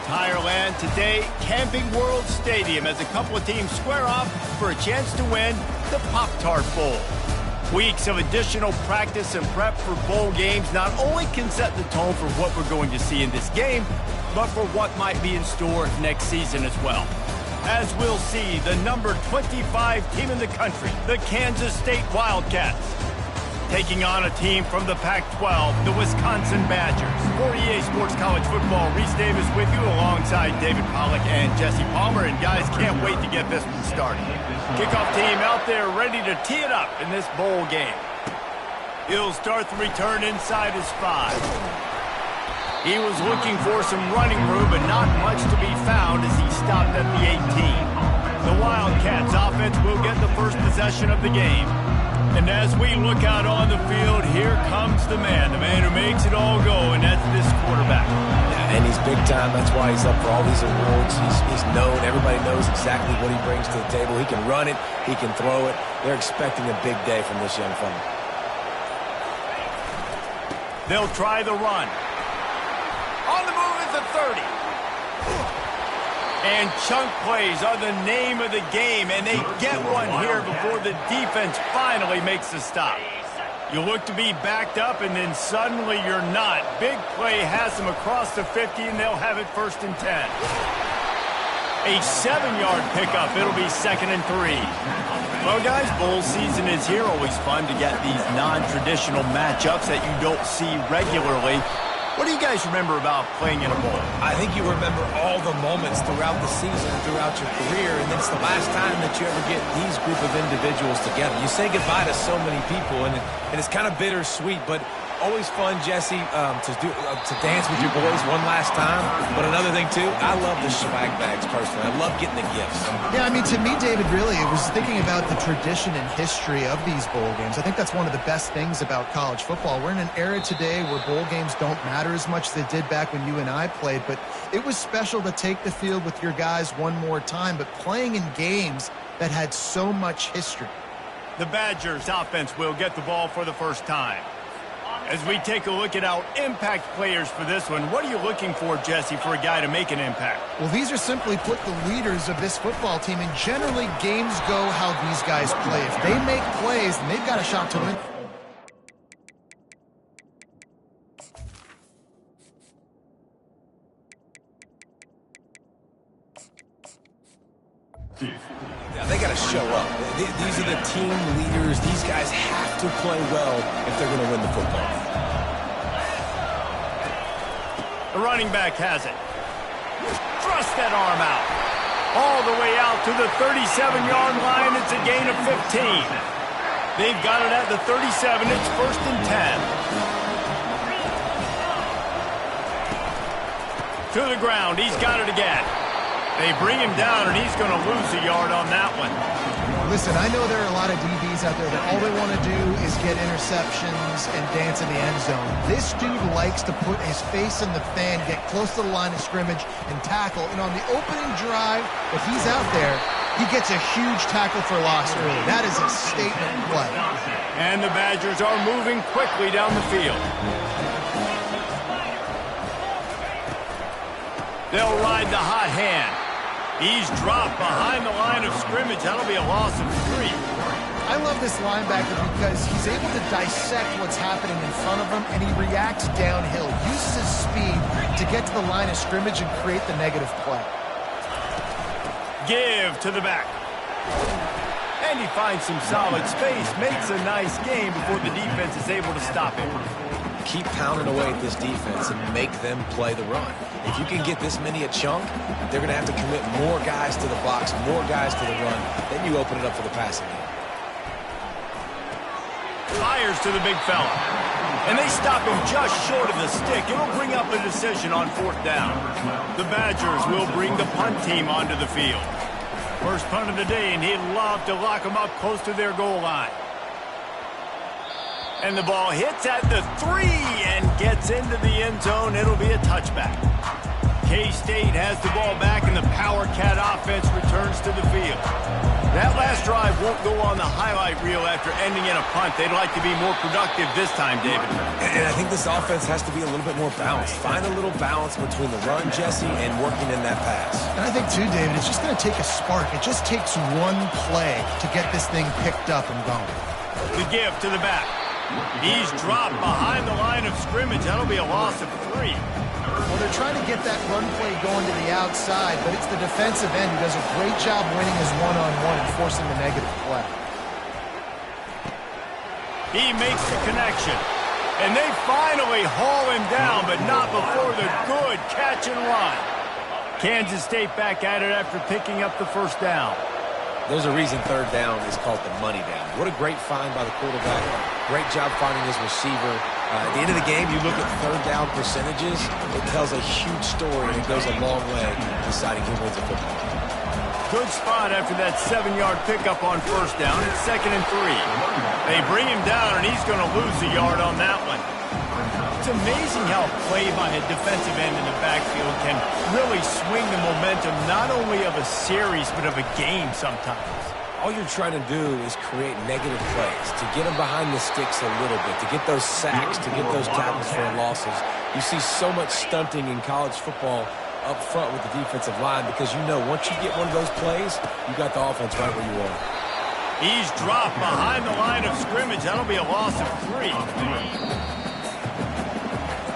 entire land. Today, Camping World Stadium as a couple of teams square off for a chance to win the Pop-Tart Bowl. Weeks of additional practice and prep for bowl games not only can set the tone for what we're going to see in this game, but for what might be in store next season as well. As we'll see, the number 25 team in the country, the Kansas State Wildcats, taking on a team from the Pac-12, the Wisconsin Badgers. For EA Sports College Football, Reese Davis with you alongside David Pollack and Jesse Palmer. And guys, can't wait to get this one started. Kickoff team out there ready to tee it up in this bowl game. He'll start the return inside his 5. He was looking for some running room, but not much to be found as he stopped at the 18. The Wildcats offense will get the first possession of the game. And as we look out on the field, here comes the man who makes it all go, and that's this quarterback. Yeah, and he's big time. That's why he's up for all these awards. He's known. Everybody knows exactly what he brings to the table. He can run it. He can throw it. They're expecting a big day from this young fella. They'll try the run. On the move is the 30. And chunk plays are the name of the game, and they get one here before the defense finally makes the stop. You look to be backed up, and then suddenly you're not. Big play has them across the 50, and they'll have it 1st and 10. A 7-yard pickup. It'll be 2nd and 3. Well, guys, bowl season is here. Always fun to get these non-traditional matchups that you don't see regularly. What do you guys remember about playing in a bowl? I think you remember all the moments throughout the season, throughout your career, and it's the last time that you ever get these group of individuals together. You say goodbye to so many people, and it's kind of bittersweet, but always fun, Jesse, to dance with your boys one last time. But another thing, too, I love the swag bags, personally. I love getting the gifts. Yeah, I mean, to me, David, really, it was thinking about the tradition and history of these bowl games. I think that's one of the best things about college football. We're in an era today where bowl games don't matter as much as they did back when you and I played, but it was special to take the field with your guys one more time, but playing in games that had so much history. The Badgers offense will get the ball for the first time. As we take a look at our impact players for this one, what are you looking for, Jesse, for a guy to make an impact? Well, these are simply put the leaders of this football team, and generally games go how these guys play. If they make plays, then they've got a shot to win. Yeah, they got to show up. These are the team leaders. These guys have to play well if they're going to win the football. The running back has it. Thrust that arm out. All the way out to the 37-yard line. It's a gain of 15. They've got it at the 37. It's 1st and 10. To the ground. He's got it again. They bring him down, and he's going to lose a yard on that one. Listen, I know there are a lot of DBs out there that all they want to do is get interceptions and dance in the end zone. This dude likes to put his face in the fan, get close to the line of scrimmage, and tackle. And on the opening drive, if he's out there, he gets a huge tackle for loss early. That is a statement play. And the Badgers are moving quickly down the field. They'll ride the hot hand. He's dropped behind the line of scrimmage. That'll be a loss of 3. I love this linebacker because he's able to dissect what's happening in front of him, and he reacts downhill, uses his speed to get to the line of scrimmage and create the negative play. Give to the back. And he finds some solid space, makes a nice game before the defense is able to stop him. Keep pounding away at this defense and make them play the run. If you can get this many a chunk, they're going to have to commit more guys to the box, more guys to the run. Then you open it up for the passing game. Fires to the big fella. And they stop him just short of the stick. It'll bring up a decision on 4th down. The Badgers will bring the punt team onto the field. First punt of the day, and he'd love to lock them up close to their goal line. And the ball hits at the 3 and gets into the end zone. It'll be a touchback. K-State has the ball back, and the Power Cat offense returns to the field. That last drive won't go on the highlight reel after ending in a punt. They'd like to be more productive this time, David. And I think this offense has to be a little bit more balanced. Find a little balance between the run, Jesse, and working in that pass. And I think, too, David, it's just going to take a spark. It just takes one play to get this thing picked up and going. The give to the back. He's dropped behind the line of scrimmage. That'll be a loss of 3. Well, they're trying to get that run play going to the outside, but it's the defensive end who does a great job winning his one-on-one and forcing the negative play. He makes the connection. And they finally haul him down, but not before the good catch and run. Kansas State back at it after picking up the first down. There's a reason third down is called the money down. What a great find by the quarterback. Great job finding his receiver. At the end of the game, you look at third down percentages. It tells a huge story, and it goes a long way deciding who wins a football. Good spot after that 7-yard pickup on first down. It's 2nd and 3. They bring him down, and he's going to lose a yard on that one. It's amazing how a play by a defensive end in the backfield can really swing the momentum not only of a series but of a game sometimes. All you're trying to do is create negative plays, to get them behind the sticks a little bit, to get those sacks, to get those tackles for losses. You see so much stunting in college football up front with the defensive line because you know once you get one of those plays, you got the offense right where you want. He's dropped behind the line of scrimmage. That'll be a loss of 3.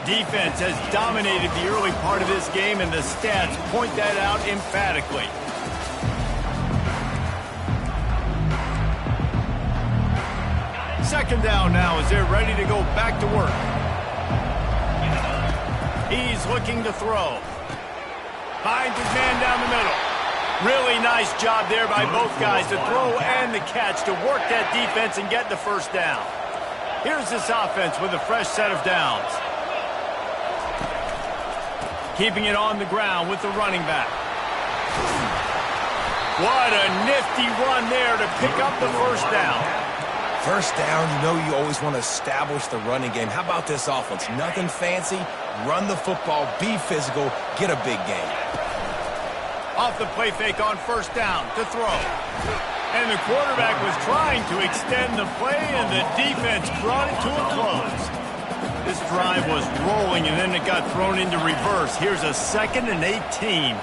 Defense has dominated the early part of this game, and the stats point that out emphatically. Second down now as they're ready to go back to work. He's looking to throw. Finds his man down the middle. Really nice job there by both guys to throw and the catch to work that defense and get the first down. Here's this offense with a fresh set of downs. Keeping it on the ground with the running back. What a nifty run there to pick up the first down. First down, you know you always want to establish the running game. How about this offense? Nothing fancy. Run the football, be physical, get a big gain. Off the play fake on first down to throw. And the quarterback was trying to extend the play, and the defense brought it to a close. This drive was rolling, and then it got thrown into reverse. Here's a 2nd and 18.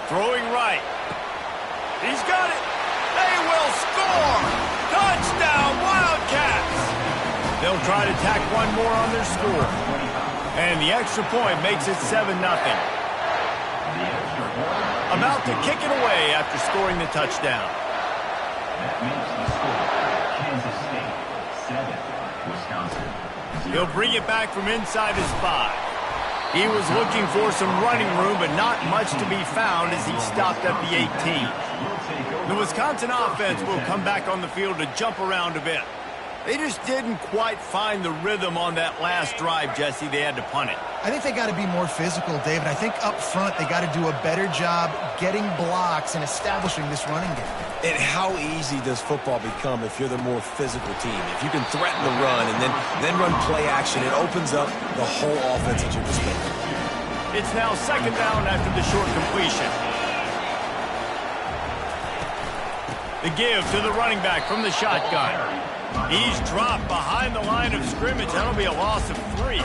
Throwing right. He's got it. They will score. Touchdown, Wildcats! They'll try to tack one more on their score. And the extra point makes it 7-0. About to kick it away after scoring the touchdown. That makes the score Kansas State 7, Wisconsin 0. He'll bring it back from inside his 5. He was looking for some running room, but not much to be found as he stopped at the 18. The Wisconsin offense will come back on the field to jump around a bit. They just didn't quite find the rhythm on that last drive, Jesse. They had to punt it. I think they got to be more physical, David. I think up front they got to do a better job getting blocks and establishing this running game. And how easy does football become if you're the more physical team? If you can threaten the run and then run play action, it opens up the whole offense at your disposal. It's now 2nd down after the short completion. The give to the running back from the shotgun. He's dropped behind the line of scrimmage. That'll be a loss of 3.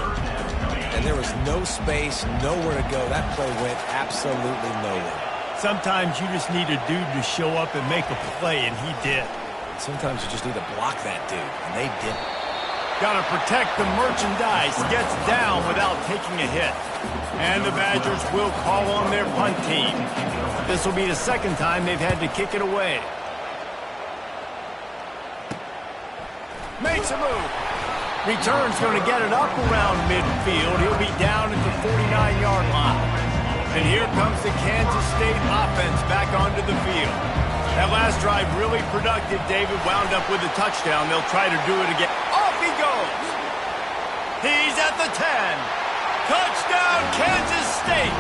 And there was no space, nowhere to go. That play went absolutely nowhere. Sometimes you just need a dude to show up and make a play, and he did. Sometimes you just need to block that dude, and they didn't. Got to protect the merchandise. Gets down without taking a hit. And the Badgers will call on their punt team. This will be the 2nd time they've had to kick it away. Makes a move. Return's going to get it up around midfield. He'll be down at the 49-yard line. And here comes the Kansas State offense back onto the field. That last drive really productive. David wound up with a touchdown. They'll try to do it again. Off he goes. He's at the 10. Touchdown, Kansas State.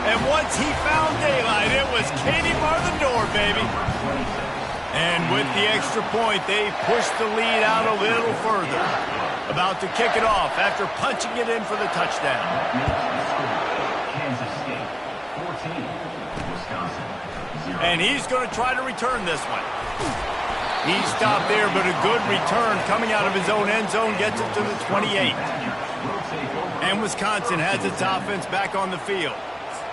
And once he found daylight, it was Katie bar the door, baby. And with the extra point, they pushed the lead out a little further. About to kick it off after punching it in for the touchdown. 14, Wisconsin 0. And he's going to try to return this one. He stopped there, but a good return coming out of his own end zone gets it to the 28. And Wisconsin has its offense back on the field.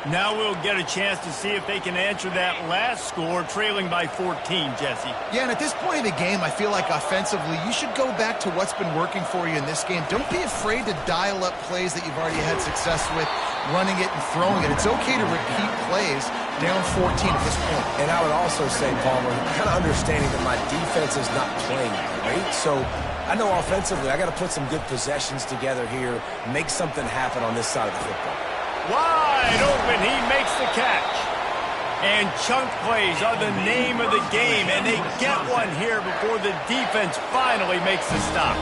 Now we'll get a chance to see if they can answer that last score, trailing by 14, Jesse. Yeah, and at this point of the game, I feel like offensively, you should go back to what's been working for you in this game. Don't be afraid to dial up plays that you've already had success with, running it and throwing it. It's okay to repeat plays down 14 at this point. And I would also say, Palmer, kind of understanding that my defense is not playing great, so I know offensively I got to put some good possessions together here, make something happen on this side of the football. Wide open, he makes the catch. And chunk plays are the name of the game, and they get one here before the defense finally makes the stop.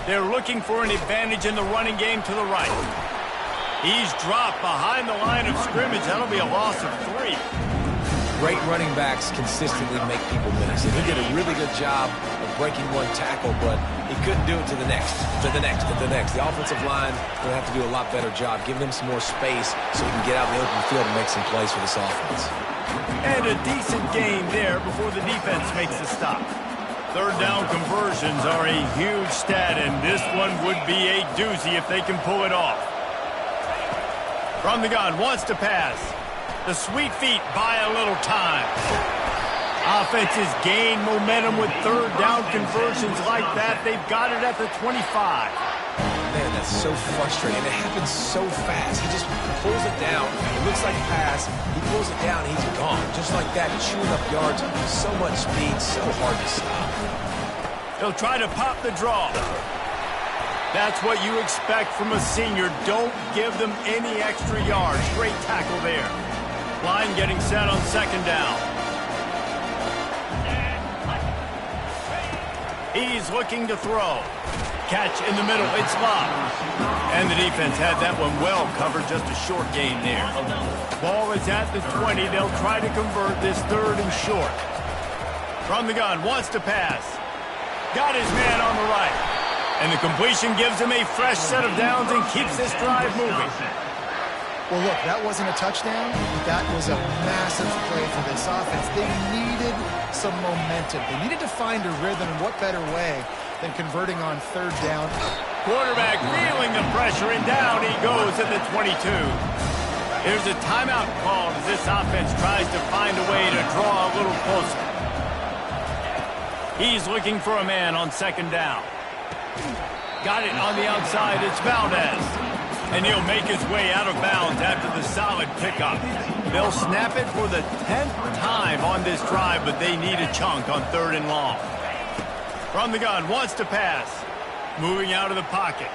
They're looking for an advantage in the running game to the right. He's dropped behind the line of scrimmage. That'll be a loss of 3. Great running backs consistently make people miss. And he did a really good job of breaking one tackle, but he couldn't do it to the next, to the next, to the next. The offensive line will have to do a lot better job, giving him some more space so he can get out in the open field and make some plays for this offense. And a decent gain there before the defense makes the stop. Third down conversions are a huge stat, and this one would be a doozy if they can pull it off. From the gun, wants to pass. The sweet feet buy a little time. Offenses gain momentum with third down conversions like that. They've got it at the 25. Man, that's so frustrating. It happens so fast. He just pulls it down. It looks like a pass. He pulls it down, he's gone. Just like that, chewing up yards. So much speed, so hard to stop. They'll try to pop the draw. That's what you expect from a senior. Don't give them any extra yards. Great tackle there. Line getting set on second down. He's looking to throw. Catch in the middle. It's locked. And the defense had that one well covered. Just a short gain there. Ball is at the 20. They'll try to convert this third and short. From the gun. Wants to pass. Got his man on the right. And the completion gives him a fresh set of downs and keeps this drive moving. Well, look, that wasn't a touchdown, but that was a massive play for this offense. They needed some momentum. They needed to find a rhythm, and what better way than converting on third down. Quarterback feeling the pressure, and down he goes at the 22. There's a timeout called as this offense tries to find a way to draw a little closer. He's looking for a man on second down. Got it on the outside. It's Valdez. And he'll make his way out of bounds after the solid pickup. They'll snap it for the 10th time on this drive, but they need a chunk on third and long. From the gun, wants to pass. Moving out of the pocket.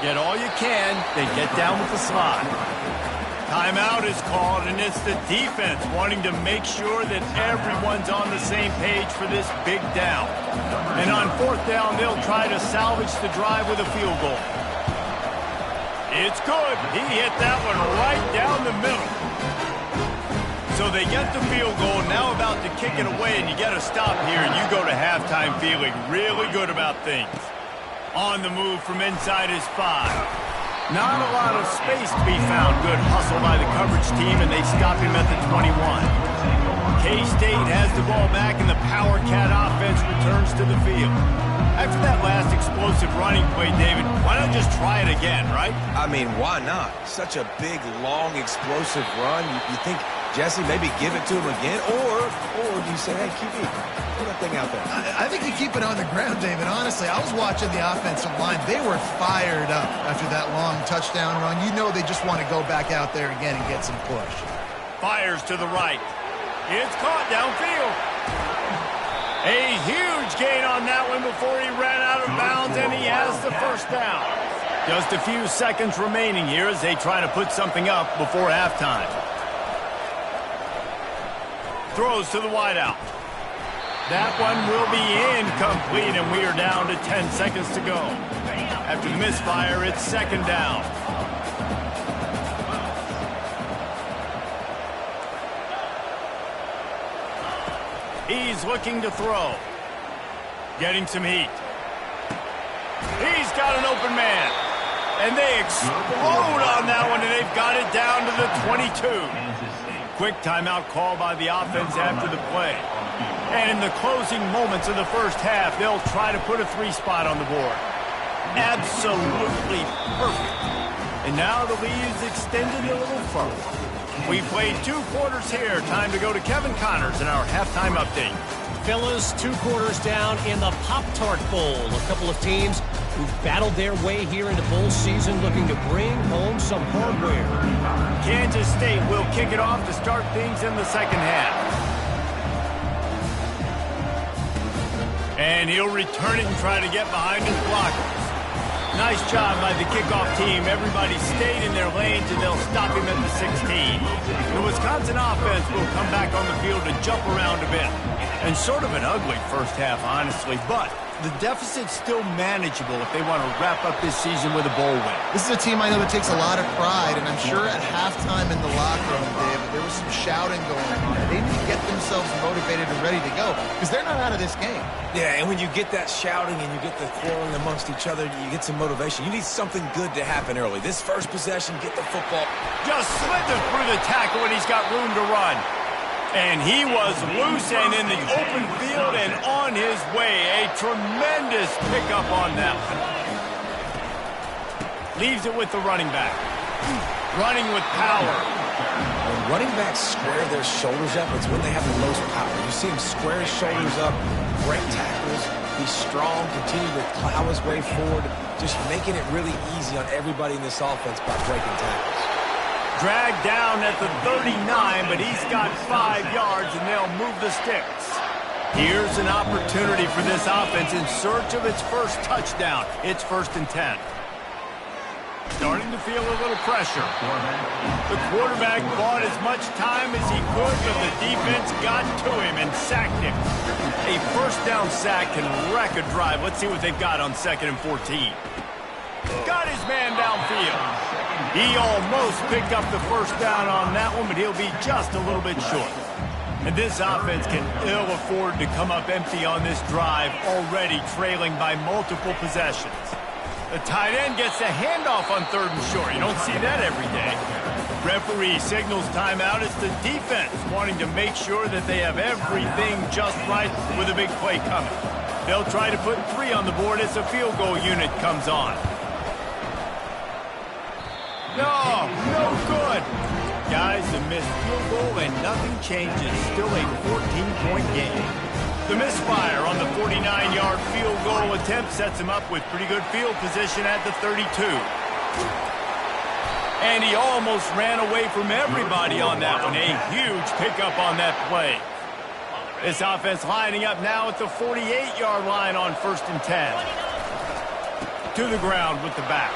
Get all you can, then get down with the slide. Timeout is called, and it's the defense wanting to make sure that everyone's on the same page for this big down. And on fourth down, they'll try to salvage the drive with a field goal. It's good. He hit that one right down the middle. So they get the field goal, now about to kick it away, and you get a stop here, and you go to halftime feeling really good about things. On the move from inside his 5. Not a lot of space to be found. Good hustle by the coverage team, and they stop him at the 21. K-State has the ball back, and the Power Cat offense returns to the field. After that last explosive running play, David, why not just try it again, right? I mean, why not? Such a big, long, explosive run. You think, Jesse, maybe give it to him again? Or do you say, hey, QB, put that thing out there? I think you keep it on the ground, David. Honestly, I was watching the offensive line. They were fired up after that long touchdown run. You know they just want to go back out there again and get some push. Fires to the right. It's caught downfield. A huge gain on that one before he ran out of bounds, and he has the first down. Just a few seconds remaining here as they try to put something up before halftime. Throws to the wideout. That one will be incomplete, and we are down to 10 seconds to go. After the misfire, it's second down. He's looking to throw. Getting some heat. He's got an open man. And they explode on that one, and they've got it down to the 22. Quick timeout call by the offense after the play. And in the closing moments of the first half, they'll try to put a 3 spot on the board. Absolutely perfect. And now the lead is extended a little further. We played 2 quarters here. Time to go to Kevin Connors in our halftime update. Fellas, 2 quarters down in the Pop-Tart Bowl. A couple of teams who've battled their way here into bowl season looking to bring home some hardware. Kansas State will kick it off to start things in the second half. And he'll return it and try to get behind his blockers. Nice job by the kickoff team. Everybody stayed in their lanes, and they'll stop him at the 16. The Wisconsin offense will come back on the field and jump around a bit. And sort of an ugly first half, honestly, but the deficit's still manageable if they want to wrap up this season with a bowl win. This is a team I know that takes a lot of pride, and I'm sure at halftime in the locker room, Dave, there was some shouting going on. They need to get themselves motivated and ready to go because they're not out of this game. Yeah, and when you get that shouting and you get the quarreling amongst each other, you get some motivation. You need something good to happen early. This first possession, get the football. Just slithers through the tackle, and he's got room to run. And he was loose and in the open field and on his way. A tremendous pickup on that one. Leaves it with the running back. Running with power. When running backs square their shoulders up, it's when they have the most power. You see him square his shoulders up, break tackles, be strong, continue to plow his way forward, just making it really easy on everybody in this offense by breaking tackles. Dragged down at the 39, but he's got 5 yards, and they'll move the sticks. Here's an opportunity for this offense in search of its first touchdown. It's 1st and 10. Starting to feel a little pressure. The quarterback bought as much time as he could, but the defense got to him and sacked him. A first down sack can wreck a drive. Let's see what they've got on 2nd and 14. Got his man downfield. He almost picked up the first down on that one, but he'll be just a little bit short. And this offense can ill afford to come up empty on this drive, already trailing by multiple possessions. The tight end gets a handoff on 3rd and short. You don't see that every day. Referee signals timeout. It's the defense wanting to make sure that they have everything just right with a big play coming. They'll try to put 3 on the board as the field goal unit comes on. No good. Guys, the missed field goal and nothing changes. Still a 14-point game. The misfire on the 49-yard field goal attempt sets him up with pretty good field position at the 32. And he almost ran away from everybody on that one. A huge pickup on that play. This offense lining up now at the 48-yard line on 1st and 10. To the ground with the back.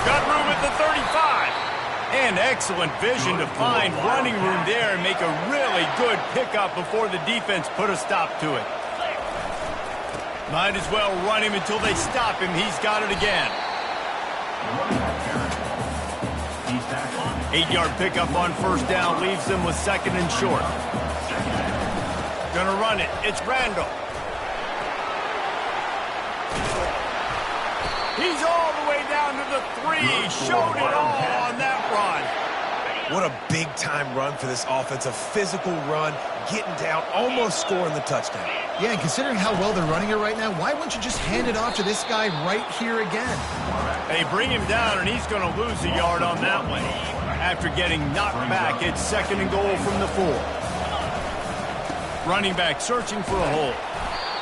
Got room at the 35. And excellent vision to find running room there and make a really good pickup before the defense put a stop to it. Might as well run him until they stop him. He's got it again. 8-yard pickup on 1st down leaves them with 2nd and short. Gonna run it. It's Randall. He's all the way down to the 3. Showed it all on that run. What a big-time run for this offense. A physical run, getting down, almost scoring the touchdown. Yeah, and considering how well they're running it right now, why wouldn't you just hand it off to this guy right here again? They bring him down, and he's going to lose a yard on that one. After getting knocked back, it's 2nd and goal from the 4. Running back searching for a hole.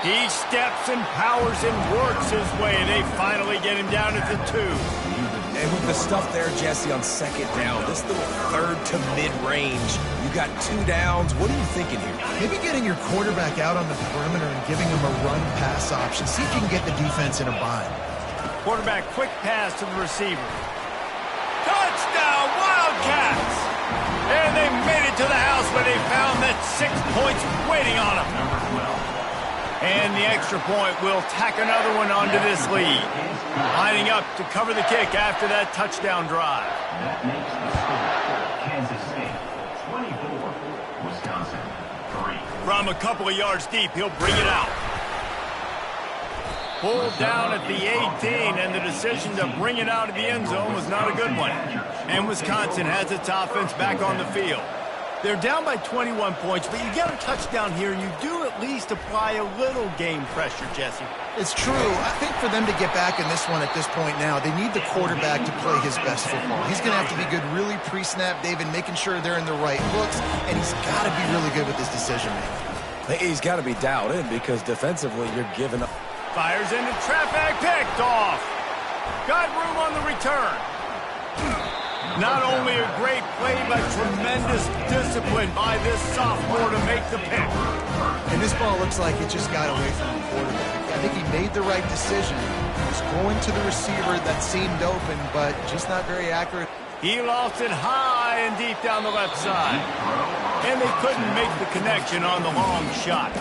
He steps and powers and works his way. They finally get him down at the 2. And with the stuff there, Jesse, on 2nd down, this little 3rd to mid-range, you got 2 downs. What are you thinking here? Maybe getting your quarterback out on the perimeter and giving him a run-pass option. See if you can get the defense in a bind. Quarterback quick pass to the receiver. Touchdown, Wildcats! And they made it to the house where they found that 6 points waiting on them. And the extra point will tack another one onto this lead. Lining up to cover the kick after that touchdown drive. That makes the score Kansas State 24, Wisconsin 3. From a couple of yards deep, he'll bring it out. Pulled down at the 18, and the decision to bring it out of the end zone was not a good one. And Wisconsin has its offense back on the field. They're down by 21 points, but you get a touchdown here, and you do at least apply a little game pressure, Jesse. It's true. I think for them to get back in this one at this point now, they need the quarterback to play his best football. He's going to have to be good really pre-snap, David, making sure they're in the right looks, and he's got to be really good with his decision-making. He's got to be dialed in because defensively you're giving up. Fires into traffic, picked off. Got room on the return. Not only a great play, but tremendous discipline by this sophomore to make the pick. And this ball looks like it just got away from the quarterback. I think he made the right decision. He was going to the receiver that seemed open, but just not very accurate. He lost it high and deep down the left side. And they couldn't make the connection on the long shot.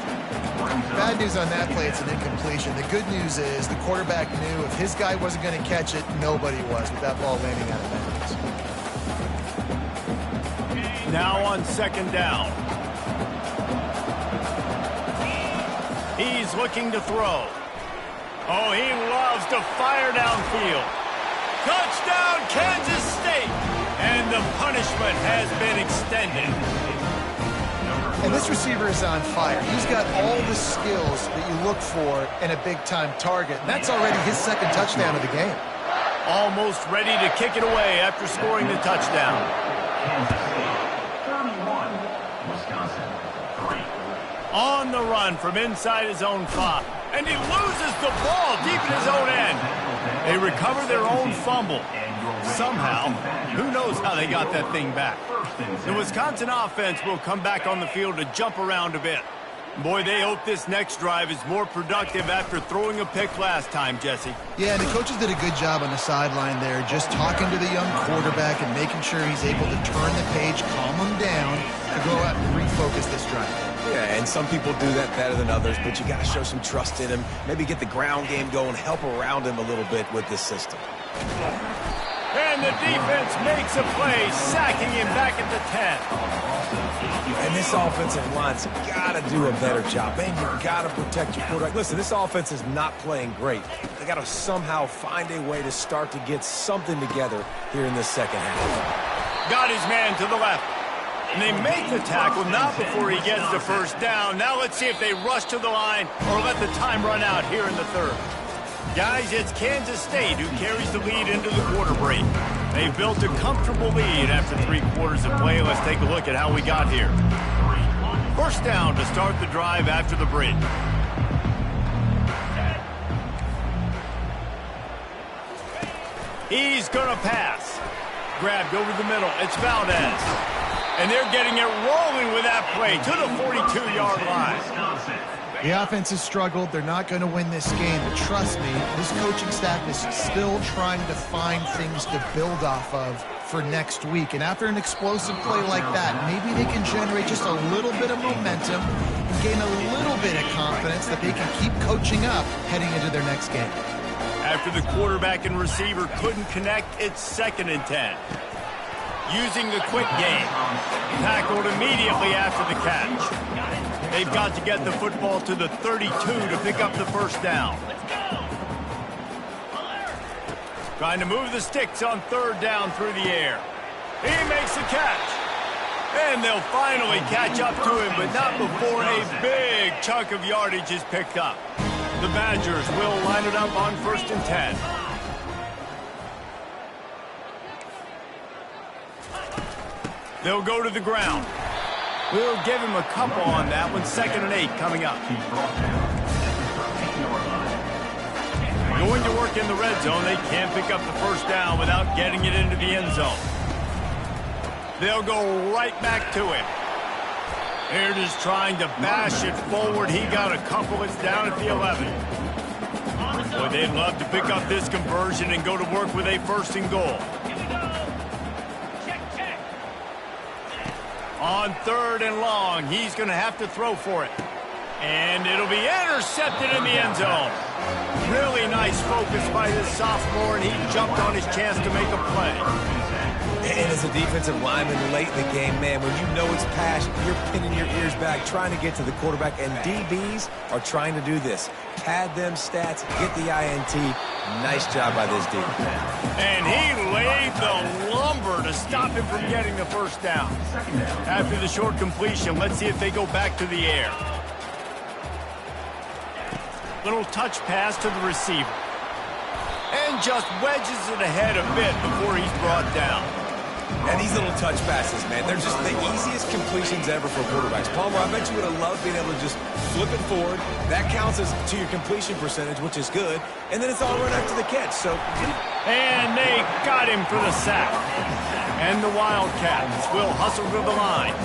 Bad news on that play, it's an incompletion. The good news is the quarterback knew if his guy wasn't going to catch it, nobody was with that ball landing out of bounds. Now on second down. He's looking to throw. Oh, he loves to fire downfield. Touchdown, Kansas State! And the punishment has been extended. And this receiver is on fire. He's got all the skills that you look for in a big-time target. And that's already his second touchdown of the game. Almost ready to kick it away after scoring the touchdown. Kansas State 31, Wisconsin 3. On the run from inside his own 5. And he loses the ball deep in his own end. They recover their own fumble. Somehow, who knows how they got that thing back. The Wisconsin offense will come back on the field to jump around a bit. Boy, they hope this next drive is more productive after throwing a pick last time, Jesse. Yeah, and the coaches did a good job on the sideline there, just talking to the young quarterback and making sure he's able to turn the page, calm him down, to go out and refocus this drive. Yeah, and some people do that better than others, but you got to show some trust in him. Maybe get the ground game going, help around him a little bit with this system. And the defense makes a play, sacking him back at the 10. And this offensive line's got to do a better job. Man, you got to protect your quarterback. Listen, this offense is not playing great. They got to somehow find a way to start to get something together here in this second half. Got his man to the left. And they make the tackle, not before he gets the first down. Now let's see if they rush to the line or let the time run out here in the third. Guys, it's Kansas State who carries the lead into the quarter break. They've built a comfortable lead after 3 quarters of play. Let's take a look at how we got here. First down to start the drive after the break. He's going to pass. Grabbed over the middle. It's Valdez. And they're getting it rolling with that play to the 42-yard line. The offense has struggled. They're not going to win this game. But trust me, this coaching staff is still trying to find things to build off of for next week. And after an explosive play like that, maybe they can generate just a little bit of momentum and gain a little bit of confidence that they can keep coaching up heading into their next game. After the quarterback and receiver couldn't connect, it's 2nd and 10. Using the quick game. Tackled immediately after the catch. They've got to get the football to the 32 to pick up the first down. Trying to move the sticks on 3rd down through the air. He makes the catch. And they'll finally catch up to him, but not before a big chunk of yardage is picked up. The Badgers will line it up on 1st and 10. They'll go to the ground. We'll give him a couple on that one. 2nd and 8 coming up. Going to work in the red zone. They can't pick up the first down without getting it into the end zone. They'll go right back to him. They're just trying to bash it forward. He got a couple. It's down at the 11. Boy, they'd love to pick up this conversion and go to work with a 1st and goal. On 3rd and long, he's going to have to throw for it. And it'll be intercepted in the end zone. Really nice focus by this sophomore, and he jumped on his chance to make a play. And as as a defensive lineman late in the game, man, when you know it's pass, you're pinning your ears back, trying to get to the quarterback, and DBs are trying to do this. Pad them stats, get the INT. Nice job by this defense. And he laid the lumber to stop him from getting the first down. After the short completion, let's see if they go back to the air. Little touch pass to the receiver. And just wedges it ahead a bit before he's brought down. And these little touch passes, man, they're just the easiest completions ever for quarterbacks. Palmer, I bet you would have loved being able to just flip it forward. That counts as to your completion percentage, which is good. And then it's all right after the catch. So, and they got him for the sack. And the Wildcats will hustle to the line.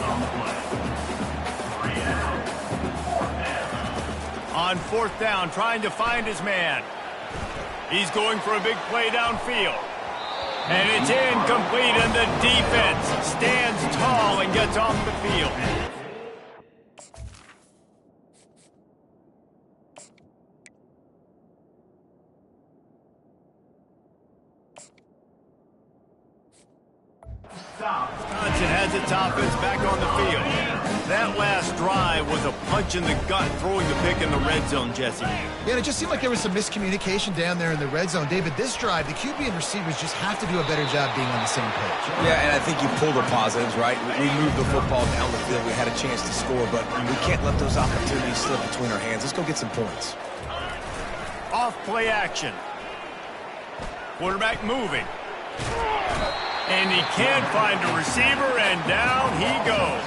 On fourth down, trying to find his man. He's going for a big play downfield. And it's incomplete, and the defense stands tall and gets off the field. Wisconsin has its offense back on the field. That last drive was a punch in the gut, throwing the pick in the red zone, Jesse. Yeah, and it just seemed like there was some miscommunication down there in the red zone. David, this drive, the QB and receivers just have to do a better job being on the same page. Yeah, and I think you pull the positives, right? We moved the football down the field. We had a chance to score, but we can't let those opportunities slip between our hands. Let's go get some points. Off play action. Quarterback moving. And he can't find a receiver, and down he goes.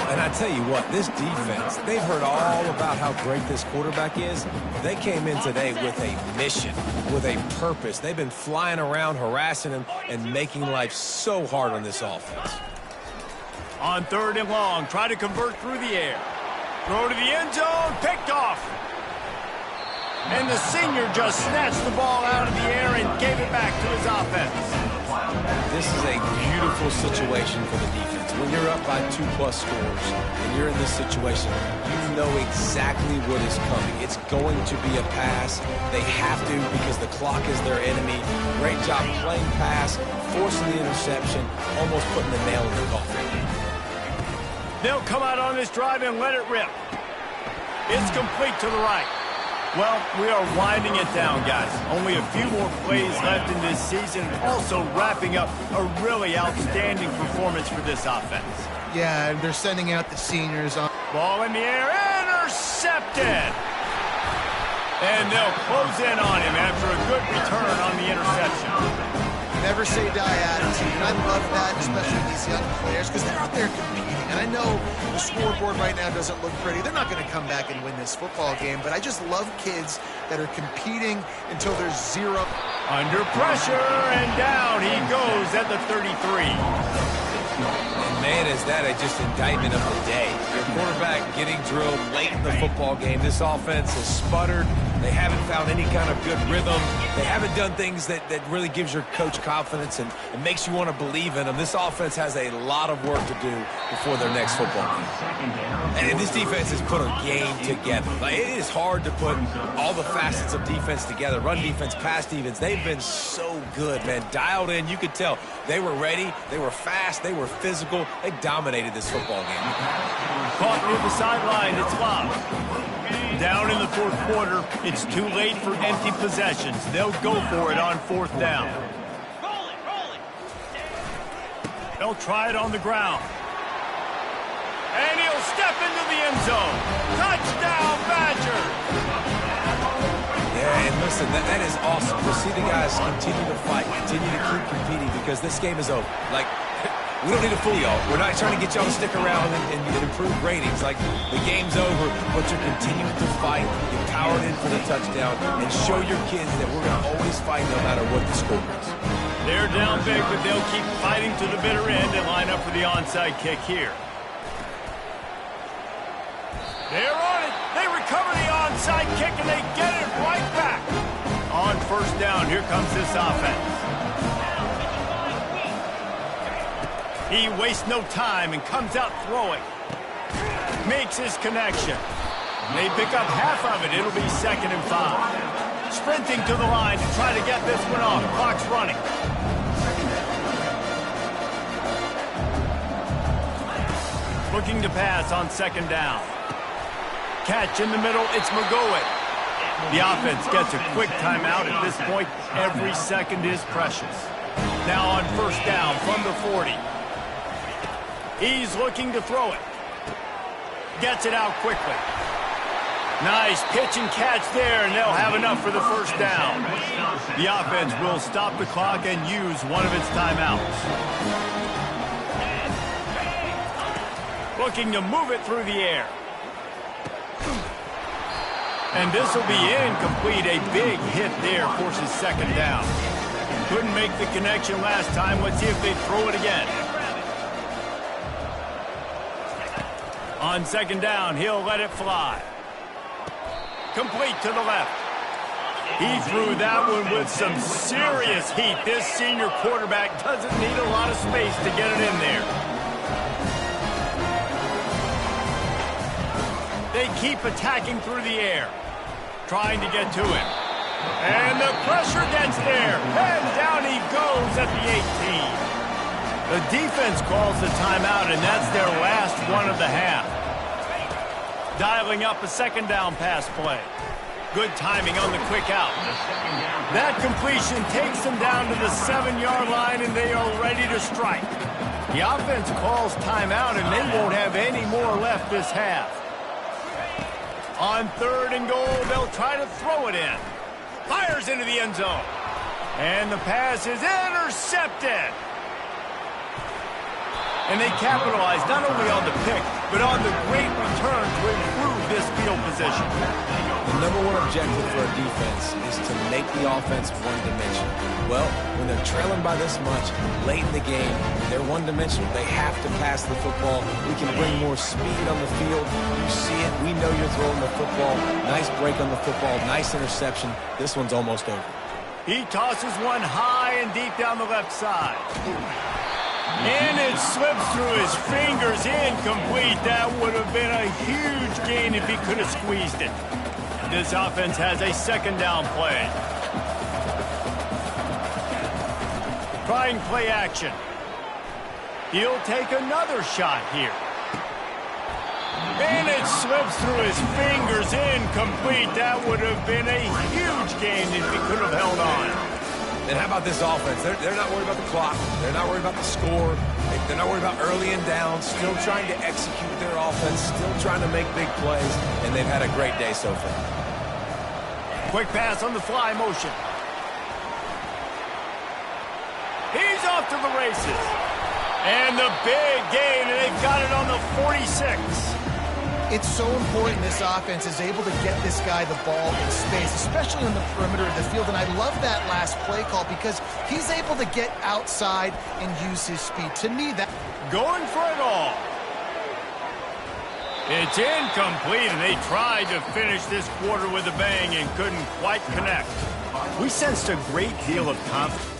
And I tell you what, this defense, they've heard all about how great this quarterback is. They came in today with a mission, with a purpose. They've been flying around, harassing him, and making life so hard on this offense. On third and long, try to convert through the air. Throw to the end zone, picked off. And the senior just snatched the ball out of the air and gave it back to his offense. This is a beautiful situation for the defense. When you're up by 2+ scores and you're in this situation, you know exactly what is coming. It's going to be a pass. They have to because the clock is their enemy. Great job playing pass, forcing the interception, almost putting the nail in the coffin. They'll come out on this drive and let it rip. It's complete to the right. Well, we are winding it down, guys. Only a few more plays left in this season. Also wrapping up a really outstanding performance for this offense. Yeah, they're sending out the seniors on. Ball in the air, intercepted! And they'll close in on him after a good return on the interception. Never say die attitude, and I love that, especially these young players, because they're out there competing. And I know the scoreboard right now doesn't look pretty. They're not going to come back and win this football game, but I just love kids that are competing until there's zero. Under pressure, and down he goes at the 33. And man, is that just indictment of the day. Your quarterback getting drilled late in the football game. This offense has sputtered. They haven't found any kind of good rhythm. They haven't done things that really gives your coach confidence and makes you want to believe in them. This offense has a lot of work to do before their next football game. And this defense has put a game together. Like, it is hard to put all the facets of defense together. Run defense, pass defense. They've been so good, man. Dialed in. You could tell they were ready. They were fast. They were physical. They dominated this football game. Caught near the sideline. It's Love. Down in the fourth quarter, it's too late for empty possessions. They'll go for it on fourth down. They'll try it on the ground. And he'll step into the end zone. Touchdown, Badgers! Yeah, and listen, that is awesome to see the guys continue to fight, continue to keep competing because this game is over. Like, we don't need to fool y'all. We're not trying to get y'all to stick around and improve ratings. Like, the game's over, but you're continuing to fight. You powered in for the touchdown and show your kids that we're going to always fight no matter what the score is. They're down big, but they'll keep fighting to the bitter end and line up for the onside kick here. They're on it. They recover the onside kick, and they get it right back. On first down, here comes this offense. He wastes no time and comes out throwing. Makes his connection. They pick up half of it. It'll be 2nd and 5. Sprinting to the line to try to get this one off. Clock's running. Looking to pass on second down. Catch in the middle, it's McGowan. The offense gets a quick timeout. At this point, every second is precious. Now on first down from the 40. He's looking to throw it. Gets it out quickly. Nice pitch and catch there, and they'll have enough for the first down. The offense will stop the clock and use one of its timeouts. Looking to move it through the air. And this will be incomplete. A big hit there forces second down. Couldn't make the connection last time. Let's see if they throw it again. On second down, he'll let it fly. Complete to the left. He threw that one with some serious heat. This senior quarterback doesn't need a lot of space to get it in there. They keep attacking through the air, trying to get to him. And the pressure gets there. And down he goes at the 18. The defense calls the timeout, and that's their last one of the half. Dialing up a second down pass play. Good timing on the quick out. That completion takes them down to the 7-yard line, and they are ready to strike. The offense calls timeout, and they won't have any more left this half. On third and goal, they'll try to throw it in. Fires into the end zone. And the pass is intercepted. And they capitalize not only on the pick, but on the great return to improve this field position. The number one objective for a defense is to make the offense one-dimensional. Well, when they're trailing by this much, late in the game, they're one-dimensional. They have to pass the football. We can bring more speed on the field. You see it. We know you're throwing the football. Nice break on the football. Nice interception. This one's almost over. He tosses one high and deep down the left side. And it slips through his fingers, incomplete. That would have been a huge gain if he could have squeezed it. This offense has a second down play. Trying play action. He'll take another shot here. And it slips through his fingers, incomplete. That would have been a huge gain if he could have held on. And how about this offense? They're not worried about the clock. They're not worried about the score. They're not worried about early and down. Still trying to execute their offense. Still trying to make big plays. And they've had a great day so far. Quick pass on the fly motion. He's off to the races. And the big gain, and they've got it on the 46. It's so important this offense is able to get this guy the ball in space, especially on the perimeter of the field. And I love that last play call because he's able to get outside and use his speed. To me, that... Going for it all. It's incomplete, and they tried to finish this quarter with a bang and couldn't quite connect. We sensed a great deal of confidence.